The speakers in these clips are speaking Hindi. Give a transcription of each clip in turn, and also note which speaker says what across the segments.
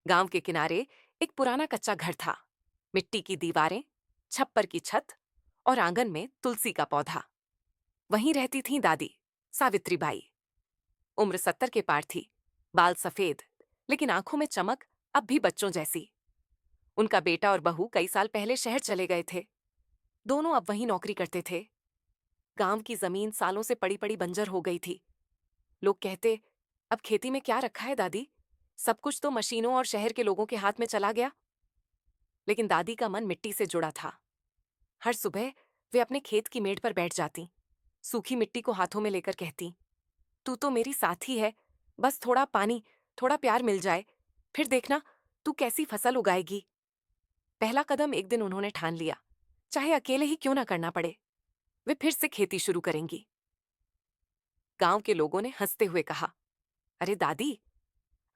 Speaker 1: गांव के किनारे एक पुराना कच्चा घर था। मिट्टी की दीवारें, छप्पर की छत और आंगन में तुलसी का पौधा। वहीं रहती थी दादी, सावित्री बाई। उम्र 70 के पार थी, बाल सफेद, लेकिन आंखों में चमक अब भी बच्चों जैसी। उनका बेटा और बहू कई साल पहले शहर चले गए थे। दोनों अब वहीं नौकरी करते थे। गांव की जमीन सालों से पड़ी पड़ी बंजर हो गई थी। लोग कहते, अब खेती में क्या रखा है दादी, सब कुछ तो मशीनों और शहर के लोगों के हाथ में चला गया। लेकिन दादी का मन मिट्टी से जुड़ा था। हर सुबह वे अपने खेत की मेड़ पर बैठ जाती, सूखी मिट्टी को हाथों में लेकर कहती, तू तो मेरी साथी है, बस थोड़ा पानी, थोड़ा प्यार मिल जाए, फिर देखना तू कैसी फसल उगाएगी। पहला कदम एक दिन उन्होंने ठान लिया, चाहे अकेले ही क्यों ना करना पड़े, वे फिर से खेती शुरू करेंगी। गांव के लोगों ने हंसते हुए कहा, अरे दादी,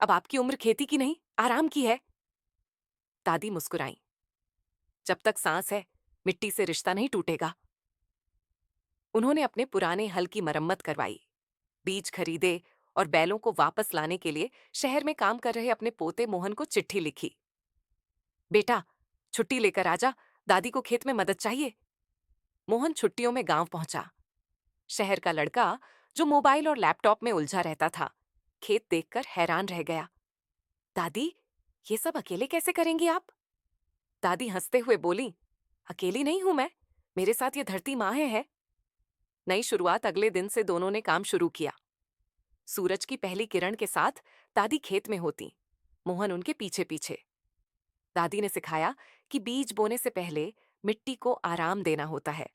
Speaker 1: अब आपकी उम्र खेती की नहीं, आराम की है। दादी मुस्कुराई, जब तक सांस है, मिट्टी से रिश्ता नहीं टूटेगा। उन्होंने अपने पुराने हल की मरम्मत करवाई, बीज खरीदे और बैलों को वापस लाने के लिए शहर में काम कर रहे अपने पोते मोहन को चिट्ठी लिखी, बेटा, छुट्टी लेकर आजा, दादी को खेत में मदद चाहिए। मोहन छुट्टियों में गांव पहुंचा। शहर का लड़का, जो मोबाइल और लैपटॉप में उलझा रहता था, खेत देखकर हैरान रह गया। दादी, ये सब अकेले कैसे करेंगी आप? दादी हंसते हुए बोली, अकेली नहीं हूं मैं, मेरे साथ ये धरती माँ है। नई शुरुआत अगले दिन से दोनों ने काम शुरू किया। सूरज की पहली किरण के साथ दादी खेत में होती, मोहन उनके पीछे पीछे। दादी ने सिखाया कि बीज बोने से पहले मिट्टी को आराम देना होता है।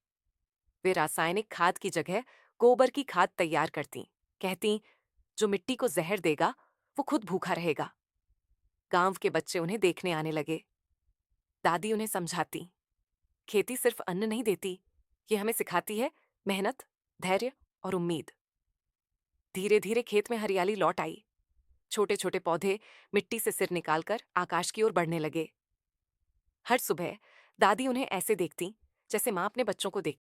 Speaker 1: वे रासायनिक खाद की जगह गोबर की खाद तैयार करती, कहती, जो मिट्टी को जहर देगा वो खुद भूखा रहेगा। गांव के बच्चे उन्हें देखने आने लगे। दादी उन्हें समझाती, खेती सिर्फ अन्न नहीं देती, ये हमें सिखाती है मेहनत, धैर्य और उम्मीद। धीरे धीरे खेत में हरियाली लौट आई। छोटे छोटे पौधे मिट्टी से सिर निकालकर आकाश की ओर बढ़ने लगे। हर सुबह दादी उन्हें ऐसे देखती जैसे माँ अपने बच्चों को देखती।